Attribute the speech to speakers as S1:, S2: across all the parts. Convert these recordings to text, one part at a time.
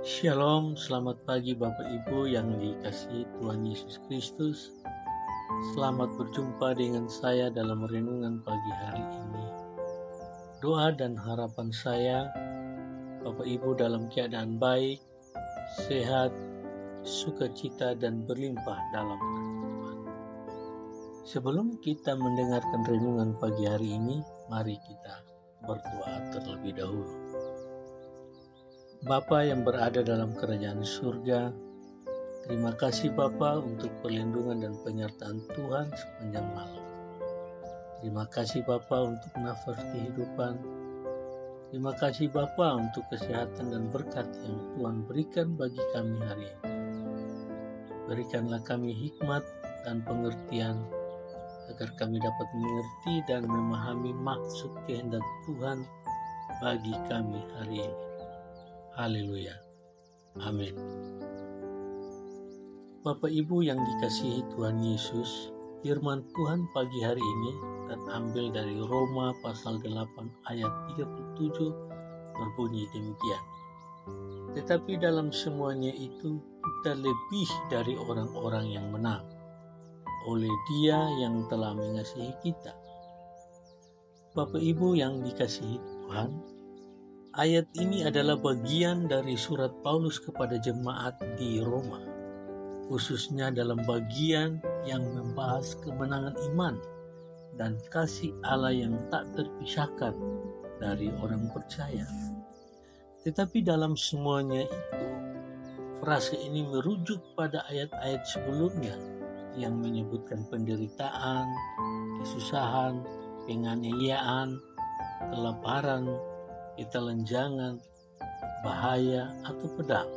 S1: Shalom, selamat pagi Bapak Ibu yang dikasihi Tuhan Yesus Kristus. Selamat berjumpa dengan saya dalam renungan pagi hari ini. Doa dan harapan saya, Bapak Ibu dalam keadaan baik, sehat, sukacita dan berlimpah dalam Tuhan. Sebelum kita mendengarkan renungan pagi hari ini, mari kita berdoa terlebih dahulu. Bapa yang berada dalam kerajaan surga, terima kasih Bapa untuk perlindungan dan penyertaan Tuhan sepanjang malam. Terima kasih Bapa untuk nafas kehidupan. Terima kasih Bapa untuk kesehatan dan berkat yang Tuhan berikan bagi kami hari ini. Berikanlah kami hikmat dan pengertian agar kami dapat mengerti dan memahami maksud kehendak Tuhan bagi kami hari ini. Haleluya. Amin. Bapak Ibu yang dikasihi Tuhan Yesus, firman Tuhan pagi hari ini terambil dari Roma pasal 8 ayat 37 berbunyi demikian. Tetapi dalam semuanya itu kita lebih dari orang-orang yang menang oleh Dia yang telah mengasihi kita. Bapak Ibu yang dikasihi Tuhan, ayat ini adalah bagian dari surat Paulus kepada jemaat di Roma, khususnya dalam bagian yang membahas kemenangan iman dan kasih Allah yang tak terpisahkan dari orang percaya. Tetapi dalam semuanya itu, frase ini merujuk pada ayat-ayat sebelumnya yang menyebutkan penderitaan, kesusahan, penganiayaan, kelaparan, ketelanjangan, bahaya, atau pedang.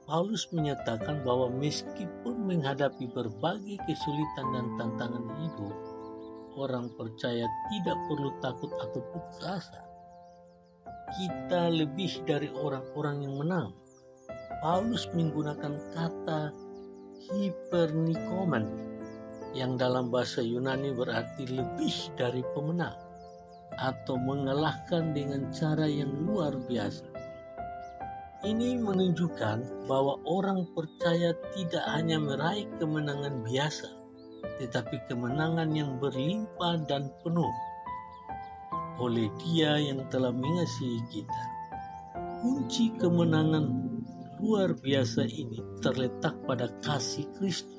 S1: Paulus menyatakan bahwa meskipun menghadapi berbagai kesulitan dan tantangan hidup, orang percaya tidak perlu takut atau putus asa. Kita lebih dari orang-orang yang menang. Paulus menggunakan kata hypernikomen yang dalam bahasa Yunani berarti lebih dari pemenang atau mengalahkan dengan cara yang luar biasa. Ini menunjukkan bahwa orang percaya tidak hanya meraih kemenangan biasa, tetapi kemenangan yang berlimpah dan penuh oleh Dia yang telah mengasihi kita. Kunci kemenangan luar biasa ini terletak pada kasih Kristus.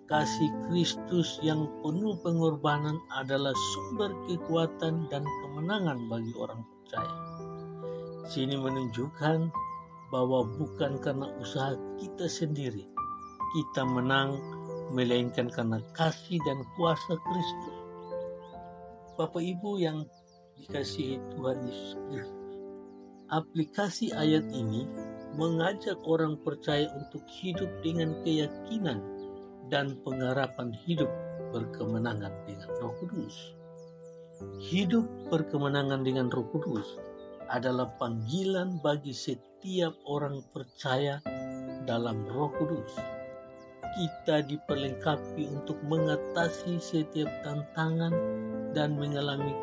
S1: Kasih Kristus yang penuh pengorbanan adalah sumber kekuatan dan kemenangan bagi orang percaya. Sini menunjukkan bahwa bukan karena usaha kita sendiri kita menang, melainkan karena kasih dan kuasa Kristus. Bapak Ibu yang dikasihi Tuhan Yesus Kristus, aplikasi ayat ini mengajak orang percaya untuk hidup dengan keyakinan dan pengharapan hidup berkemenangan dengan Roh Kudus. Hidup berkemenangan dengan Roh Kudus adalah panggilan bagi setiap orang percaya dalam Roh Kudus. Kita diperlengkapi untuk mengatasi setiap tantangan dan mengalami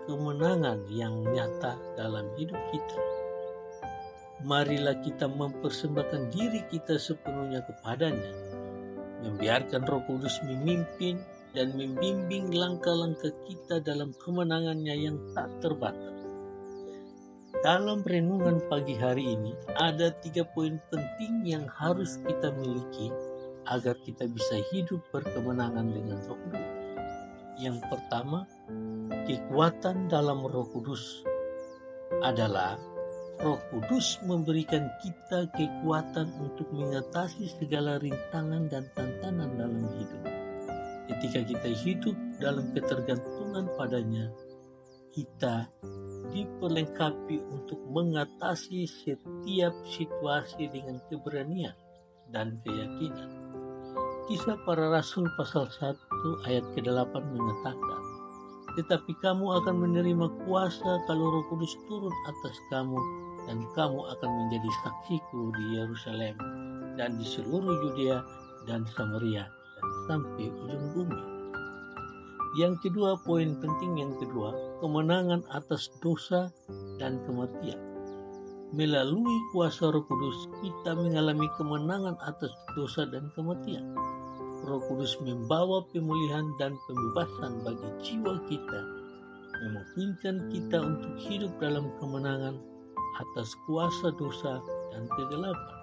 S1: kemenangan yang nyata dalam hidup kita. Marilah kita mempersembahkan diri kita sepenuhnya kepadanya, membiarkan Roh Kudus memimpin dan membimbing langkah-langkah kita dalam kemenangannya yang tak terbatas. Dalam renungan pagi hari ini, ada 3 poin penting yang harus kita miliki agar kita bisa hidup berkemenangan dengan Roh Kudus. Yang pertama, kekuatan dalam Roh Kudus adalah Roh Kudus memberikan kita kekuatan untuk mengatasi segala rintangan dan tantangan dalam hidup. Ketika kita hidup dalam ketergantungan padanya, kita diperlengkapi untuk mengatasi setiap situasi dengan keberanian dan keyakinan. Kisah Para Rasul pasal 1 ayat ke-8 mengatakan, "Tetapi kamu akan menerima kuasa kalau Roh Kudus turun atas kamu, dan kamu akan menjadi saksiku di Yerusalem dan di seluruh Yudea dan Samaria dan sampai ujung bumi." Yang kedua, poin penting yang kedua, kemenangan atas dosa dan kematian. melalui kuasa Roh Kudus kita mengalami kemenangan atas dosa dan kematian. Roh Kudus membawa pemulihan dan pembebasan bagi jiwa kita, memungkinkan kita untuk hidup dalam kemenangan atas kuasa dosa dan kegelapan.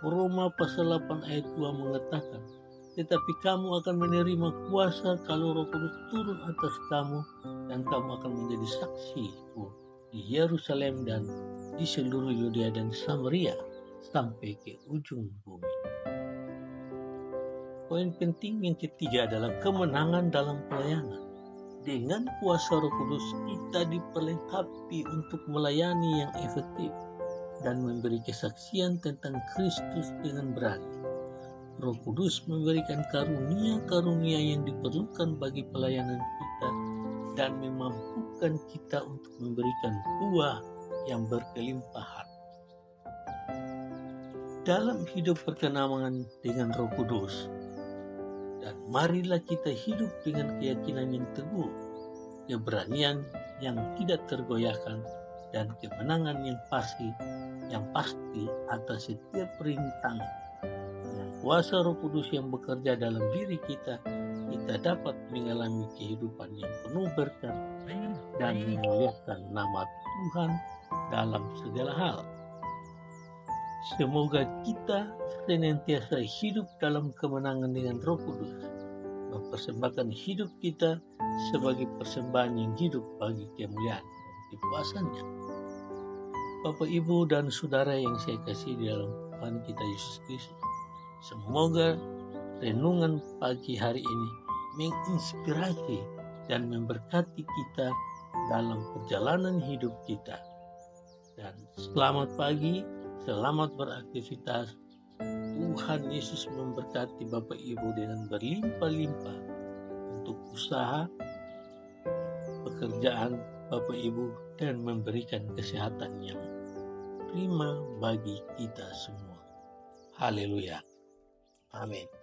S1: Roma pasal 8 ayat 2 mengatakan, tetapi kamu akan menerima kuasa kalau Roh Kudus turun atas kamu, dan kamu akan menjadi saksiku di Yerusalem dan di seluruh Yudea dan Samaria sampai ke ujung bumi. Poin penting yang ketiga adalah kemenangan dalam pelayanan. Dengan kuasa Roh Kudus kita diperlengkapi untuk melayani yang efektif dan memberi kesaksian tentang Kristus dengan berani. Roh Kudus memberikan karunia-karunia yang diperlukan bagi pelayanan kita dan memampukan kita untuk memberikan buah yang berkelimpahan. Dalam hidup perkenaman dengan Roh Kudus, dan marilah kita hidup dengan keyakinan yang teguh, keberanian yang tidak tergoyahkan, dan kemenangan yang pasti atas setiap rintangan. Dengan kuasa Roh Kudus yang bekerja dalam diri kita dapat mengalami kehidupan yang penuh berkat dan memuliakan nama Tuhan dalam segala hal. Semoga kita senantiasa hidup dalam kemenangan dengan Roh Kudus, mempersembahkan hidup kita sebagai persembahan yang hidup bagi kemuliaan dan kepuasannya. Bapak, Ibu, dan Saudara yang saya kasih di dalam Tuhan kita Yesus Kristus, semoga renungan pagi hari ini menginspirasi dan memberkati kita dalam perjalanan hidup kita. Dan selamat pagi, selamat beraktivitas. Tuhan Yesus memberkati Bapak Ibu dengan berlimpah-limpah untuk usaha, pekerjaan Bapak Ibu, dan memberikan kesehatan yang prima bagi kita semua. Haleluya. Amin.